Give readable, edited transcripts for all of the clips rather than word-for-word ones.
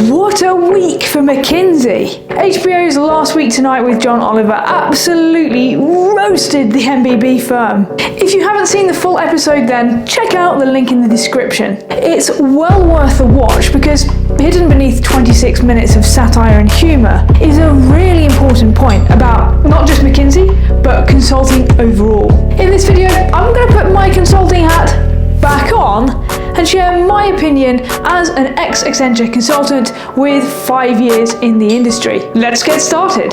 What a week for McKinsey! HBO's Last Week Tonight with John Oliver absolutely roasted the MBB firm. If you haven't seen the full episode then, check out the link in the description. It's well worth a watch because hidden beneath 26 minutes of satire and humour is a really important point about not just McKinsey, but consulting overall. In this video, I'm going to put my consulting hat back on and share my opinion as an ex-Accenture consultant with 5 years in the industry. Let's get started.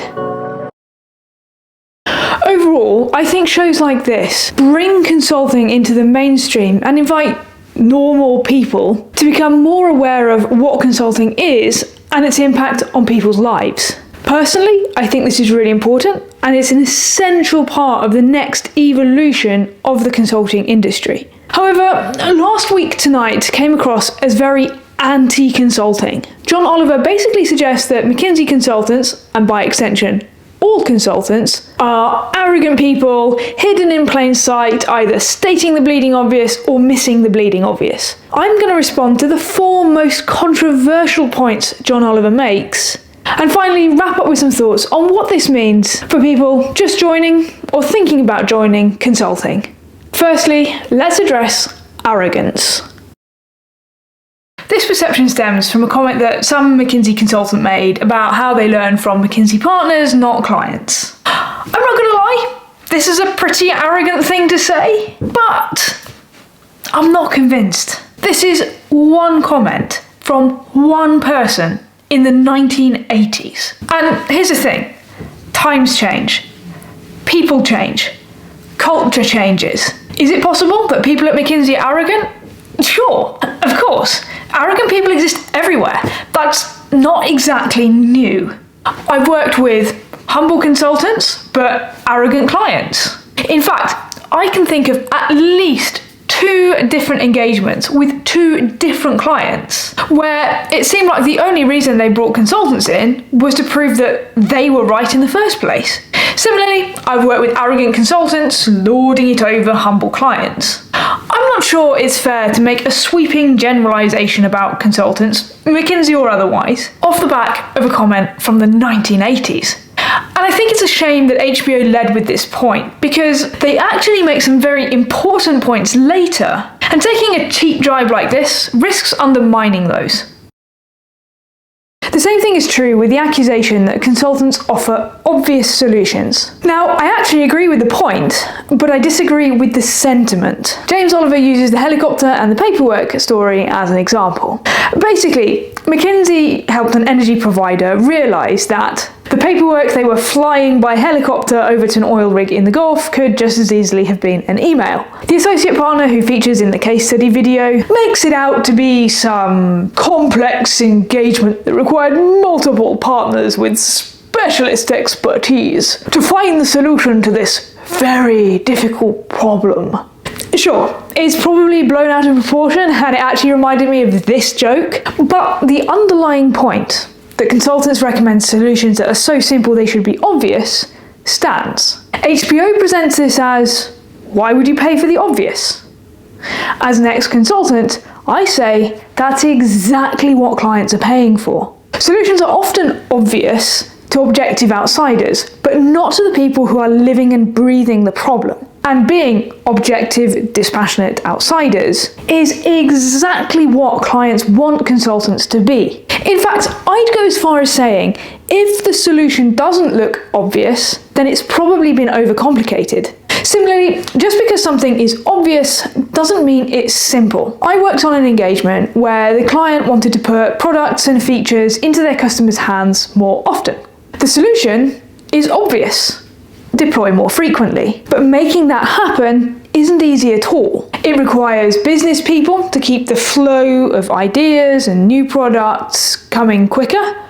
Overall, I think shows like this bring consulting into the mainstream and invite normal people to become more aware of what consulting is and its impact on people's lives. Personally, I think this is really important and it's an essential part of the next evolution of the consulting industry. However, Last Week Tonight came across as very anti-consulting. John Oliver basically suggests that McKinsey consultants, and by extension, all consultants, are arrogant people hidden in plain sight, either stating the bleeding obvious or missing the bleeding obvious. I'm going to respond to the 4 most controversial points John Oliver makes, and finally wrap up with some thoughts on what this means for people just joining or thinking about joining consulting. Firstly, let's address arrogance. This perception stems from a comment that some McKinsey consultant made about how they learn from McKinsey partners, not clients. I'm not going to lie, this is a pretty arrogant thing to say, but I'm not convinced. This is one comment from one person in the 1980s. And here's the thing, times change, people change, culture changes. Is it possible that people at McKinsey are arrogant? Sure, of course. Arrogant people exist everywhere. That's not exactly new. I've worked with humble consultants, but arrogant clients. In fact, I can think of at least 2 different engagements with 2 different clients where it seemed like the only reason they brought consultants in was to prove that they were right in the first place. Similarly, I've worked with arrogant consultants lording it over humble clients. I'm not sure it's fair to make a sweeping generalisation about consultants, McKinsey or otherwise, off the back of a comment from the 1980s. And I think it's a shame that HBO led with this point, because they actually make some very important points later, and taking a cheap jibe like this risks undermining those. The same thing is true with the accusation that consultants offer obvious solutions. Now, I actually agree with the point, but I disagree with the sentiment. James Oliver uses the helicopter and the paperwork story as an example. Basically, McKinsey helped an energy provider realise that the paperwork they were flying by helicopter over to an oil rig in the Gulf could just as easily have been an email. The associate partner who features in the case study video makes it out to be some complex engagement that required multiple partners with specialist expertise to find the solution to this very difficult problem. Sure, it's probably blown out of proportion and it actually reminded me of this joke, but the underlying point that consultants recommend solutions that are so simple they should be obvious stands. HBO presents this as, why would you pay for the obvious? As an ex-consultant, I say that's exactly what clients are paying for. Solutions are often obvious to objective outsiders, but not to the people who are living and breathing the problem. And being objective, dispassionate outsiders is exactly what clients want consultants to be. In fact, I'd go as far as saying, if the solution doesn't look obvious, then it's probably been overcomplicated. Similarly, just because something is obvious doesn't mean it's simple. I worked on an engagement where the client wanted to put products and features into their customers' hands more often. The solution is obvious. Deploy more frequently. But making that happen isn't easy at all. It requires business people to keep the flow of ideas and new products coming quicker.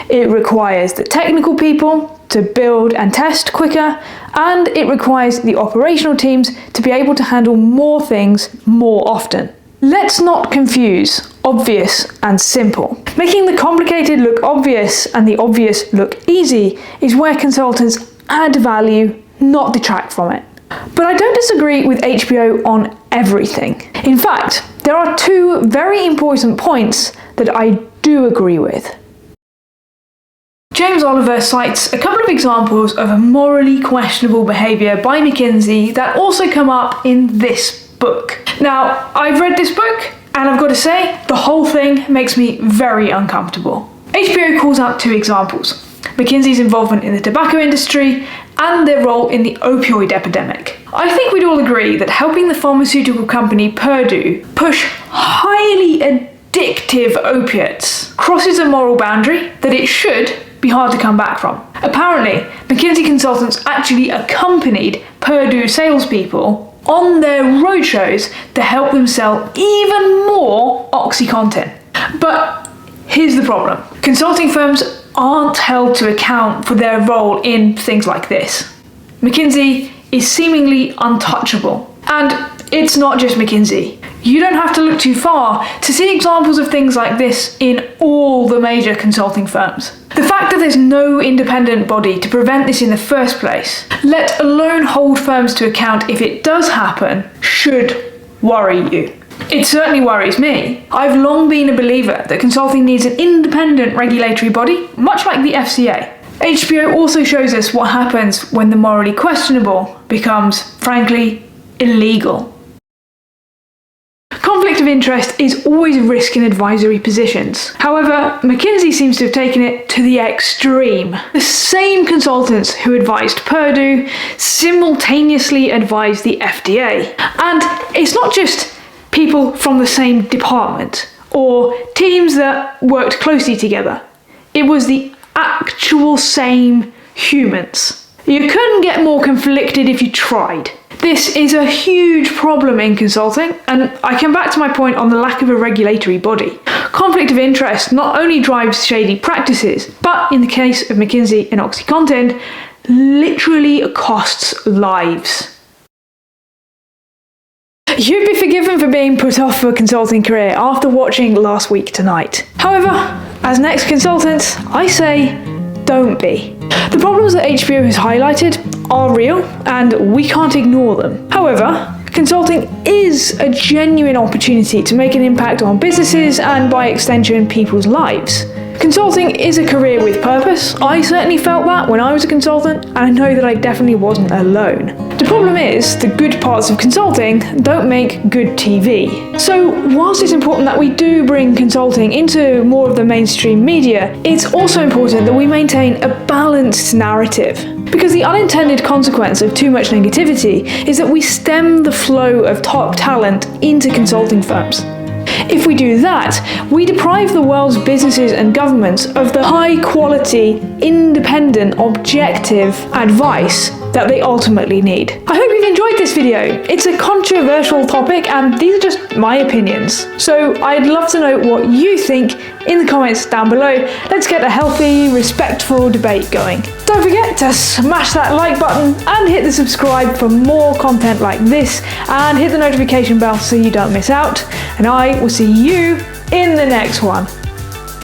It requires the technical people to build and test quicker, and it requires the operational teams to be able to handle more things more often. Let's not confuse obvious and simple. Making the complicated look obvious and the obvious look easy is where consultants add value, not detract from it. But I don't disagree with HBO on everything. In fact, there are 2 very important points that I do agree with. James Oliver cites a couple of examples of a morally questionable behaviour by McKinsey that also come up in this book. Now, I've read this book, and I've got to say, the whole thing makes me very uncomfortable. HBO calls out two examples: McKinsey's involvement in the tobacco industry and their role in the opioid epidemic. I think we'd all agree that helping the pharmaceutical company Purdue push highly addictive opiates crosses a moral boundary that it should be hard to come back from. Apparently, McKinsey consultants actually accompanied Purdue salespeople on their roadshows to help them sell even more OxyContin. But here's the problem. Consulting firms aren't held to account for their role in things like this. McKinsey is seemingly untouchable. And it's not just McKinsey. You don't have to look too far to see examples of things like this in all the major consulting firms. The fact that there's no independent body to prevent this in the first place, let alone hold firms to account if it does happen, should worry you. It certainly worries me. I've long been a believer that consulting needs an independent regulatory body, much like the FCA. HBO also shows us what happens when the morally questionable becomes, frankly, illegal. Conflict of interest is always a risk in advisory positions. However, McKinsey seems to have taken it to the extreme. The same consultants who advised Purdue simultaneously advised the FDA. And it's not just people from the same department or teams that worked closely together. It was the actual same humans. You couldn't get more conflicted if you tried. This is a huge problem in consulting, and I come back to my point on the lack of a regulatory body. Conflict of interest not only drives shady practices, but in the case of McKinsey and OxyContin, literally costs lives. You'd be forgiven for being put off a consulting career after watching Last Week Tonight. However, as an ex-consultant, I say, don't be. The problems that HBO has highlighted are real, and we can't ignore them. However, consulting is a genuine opportunity to make an impact on businesses and, by extension, people's lives. Consulting is a career with purpose. I certainly felt that when I was a consultant, and I know that I definitely wasn't alone. The problem is, the good parts of consulting don't make good TV. So, whilst it's important that we do bring consulting into more of the mainstream media, it's also important that we maintain a balanced narrative. Because the unintended consequence of too much negativity is that we stem the flow of top talent into consulting firms. If we do that, we deprive the world's businesses and governments of the high-quality, independent, objective advice that they ultimately need. I hope you've enjoyed this video. It's a controversial topic, and these are just my opinions. So I'd love to know what you think in the comments down below. Let's get a healthy, respectful debate going. Don't forget to smash that like button and hit the subscribe for more content like this, and hit the notification bell so you don't miss out. And I will see you in the next one.